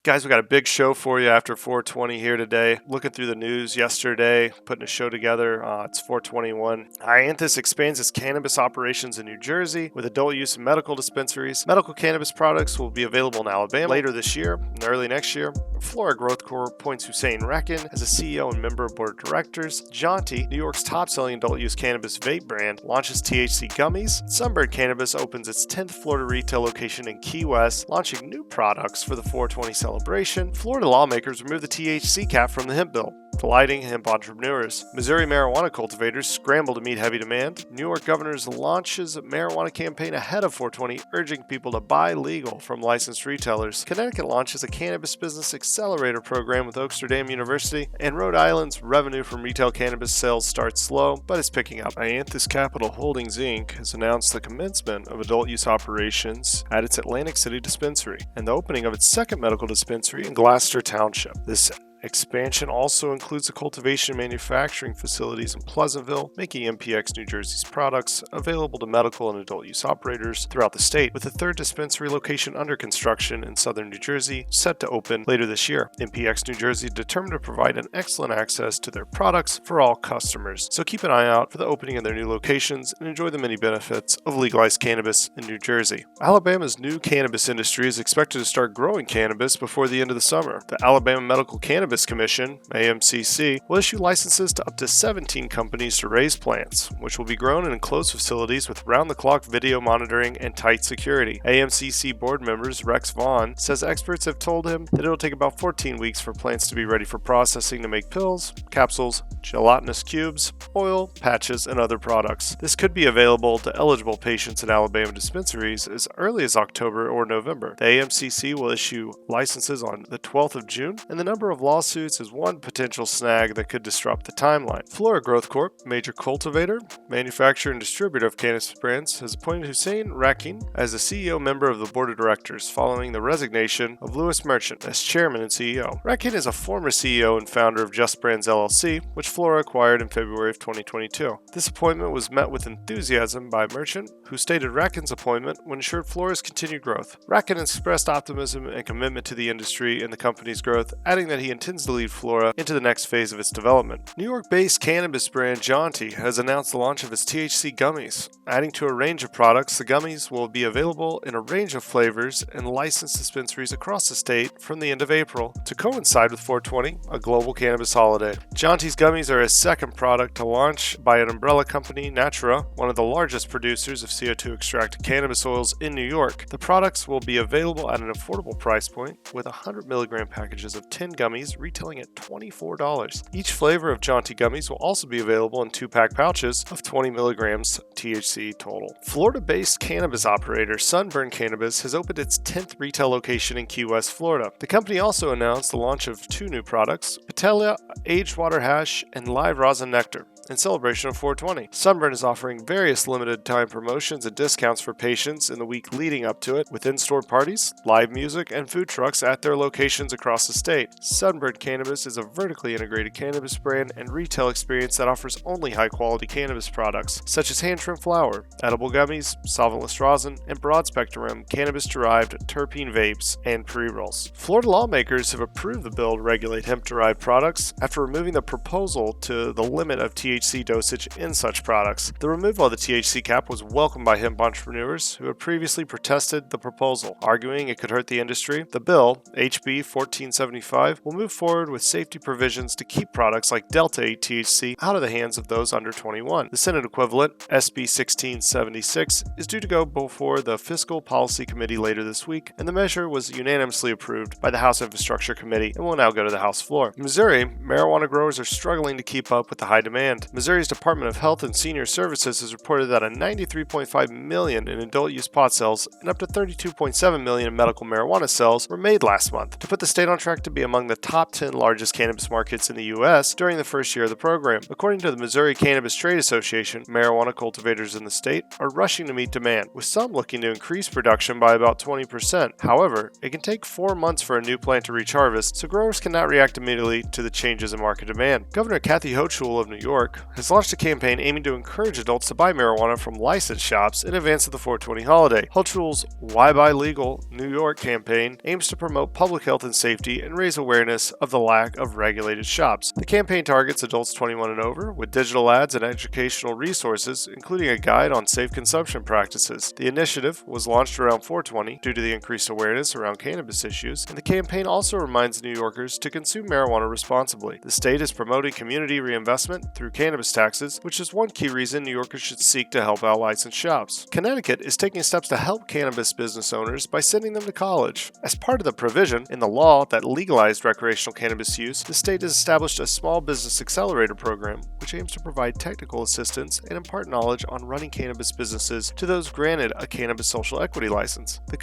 Guys, we got a big show for you after 420 here today. Looking through the news yesterday, putting a show together. It's 421. iAnthus expands its cannabis operations in New Jersey with adult-use and medical dispensaries. Medical cannabis products will be available in Alabama later this year and early next year. Flora Corp appoints Hussein Rakine as a CEO and member of board of directors. Jaunty, New York's top-selling adult-use cannabis vape brand, launches THC Gummies. Sunburn Cannabis opens its 10th Florida retail location in Key West, launching new products for the 420 celebration. Florida lawmakers remove the THC cap from the hemp bill, delighting hemp entrepreneurs. Missouri marijuana cultivators scramble to meet heavy demand. New York governor's launches a marijuana campaign ahead of 420, urging people to buy legal from licensed retailers. Connecticut launches a cannabis business accelerator program with Oaksterdam University, and Rhode Island's revenue from retail cannabis sales starts slow, but is picking up. iAnthus Capital Holdings Inc. has announced the commencement of adult-use operations at its Atlantic City dispensary and the opening of its second medical dispensary in Gloucester Township. This expansion also includes the cultivation and manufacturing facilities in Pleasantville, making MPX New Jersey's products available to medical and adult use operators throughout the state, with a third dispensary location under construction in southern New Jersey set to open later this year. MPX New Jersey determined to provide an excellent access to their products for all customers, so keep an eye out for the opening of their new locations and enjoy the many benefits of legalized cannabis in New Jersey. Alabama's new cannabis industry is expected to start growing cannabis before the end of the summer. The Alabama Medical Cannabis Commission, AMCC, will issue licenses to up to 17 companies to raise plants, which will be grown in enclosed facilities with round-the-clock video monitoring and tight security. AMCC board members Rex Vaughn says experts have told him that it will take about 14 weeks for plants to be ready for processing to make pills, capsules, gelatinous cubes, oil, patches, and other products. This could be available to eligible patients in Alabama dispensaries as early as October or November. The AMCC will issue licenses on the 12th of June, and the number of lawsuits is one potential snag that could disrupt the timeline. Flora Corp, major cultivator, manufacturer, and distributor of cannabis brands, has appointed Hussein Rakine as a CEO member of the board of directors following the resignation of Louis Merchant as chairman and CEO. Rakine is a former CEO and founder of Just Brands LLC, which Flora acquired in February of 2022. This appointment was met with enthusiasm by Merchant, who stated Rakine's appointment would ensure Flora's continued growth. Rakine expressed optimism and commitment to the industry and the company's growth, adding that he intends to lead Flora into the next phase of its development. New York-based cannabis brand Jaunty has announced the launch of its THC Gummies. Adding to a range of products, the gummies will be available in a range of flavors and licensed dispensaries across the state from the end of April to coincide with 420, a global cannabis holiday. Jaunty's gummies are a second product to launch by an umbrella company, Natura, one of the largest producers of CO2 extracted cannabis oils in New York. The products will be available at an affordable price point with 100 milligram packages of 10 gummies retailing at $24. Each flavor of Jaunty gummies will also be available in 2-pack pouches of 20 milligrams THC total. Florida-based cannabis operator Sunburn Cannabis has opened its 10th retail location in Key West, Florida. The company also announced the launch of 2 new products, Patella Aged Water Hash and Live Rosin Nectar, in celebration of 420. Sunburn is offering various limited time promotions and discounts for patients in the week leading up to it, with in-store parties, live music, and food trucks at their locations across the state. Sunburn Cannabis is a vertically integrated cannabis brand and retail experience that offers only high-quality cannabis products, such as hand-trimmed flower, edible gummies, solventless rosin, and broad-spectrum cannabis-derived terpene vapes and pre-rolls. Florida lawmakers have approved the bill to regulate hemp-derived products after removing the proposal to the limit of THC dosage in such products. The removal of the THC cap was welcomed by hemp entrepreneurs who had previously protested the proposal, arguing it could hurt the industry. The bill, HB 1475, will move forward with safety provisions to keep products like Delta 8 THC out of the hands of those under 21. The Senate equivalent, SB 1676, is due to go before the Fiscal Policy Committee later this week, and the measure was unanimously approved by the House Infrastructure Committee and will now go to the House floor. In Missouri, marijuana growers are struggling to keep up with the high demand. Missouri's Department of Health and Senior Services has reported that $93.5 million in adult-use pot sales and up to $32.7 million in medical marijuana sales were made last month, to put the state on track to be among the top 10 largest cannabis markets in the U.S. during the first year of the program. According to the Missouri Cannabis Trade Association, marijuana cultivators in the state are rushing to meet demand, with some looking to increase production by about 20%. However, it can take 4 months for a new plant to reach harvest, so growers cannot react immediately to the changes in market demand. Governor Kathy Hochul of New York York has launched a campaign aiming to encourage adults to buy marijuana from licensed shops in advance of the 420 holiday. Cultural's Why Buy Legal New York campaign aims to promote public health and safety and raise awareness of the lack of regulated shops. The campaign targets adults 21 and over with digital ads and educational resources, including a guide on safe consumption practices. The initiative was launched around 420 due to the increased awareness around cannabis issues, and the campaign also reminds New Yorkers to consume marijuana responsibly. The state is promoting community reinvestment through cannabis taxes, which is one key reason New Yorkers should seek to help out licensed shops. Connecticut is taking steps to help cannabis business owners by sending them to college. As part of the provision in the law that legalized recreational cannabis use, the state has established a small business accelerator program, which aims to provide technical assistance and impart knowledge on running cannabis businesses to those granted a cannabis social equity license. The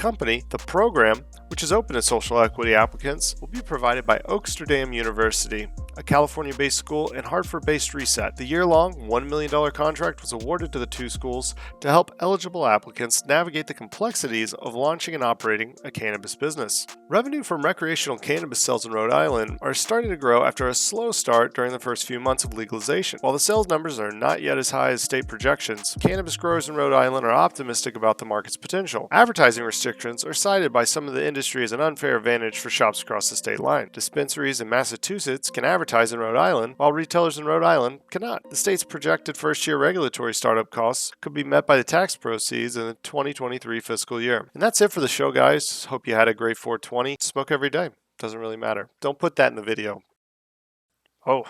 program, which is open to social equity applicants, will be provided by Oaksterdam University, a California-based school, and Hartford-based Reset. The year-long $1 million contract was awarded to the two schools to help eligible applicants navigate the complexities of launching and operating a cannabis business. Revenue from recreational cannabis sales in Rhode Island are starting to grow after a slow start during the first few months of legalization. While the sales numbers are not yet as high as state projections, cannabis growers in Rhode Island are optimistic about the market's potential. Advertising restrictions are cited by some of the industry as an unfair advantage for shops across the state line. Dispensaries in Massachusetts can advertise in Rhode Island, while retailers in Rhode Island cannot. The state's projected first-year regulatory startup costs could be met by the tax proceeds in the 2023 fiscal year. And that's it for the show, guys. Hope you had a great 420. Smoke every day. Doesn't really matter. Don't put that in the video. Oh,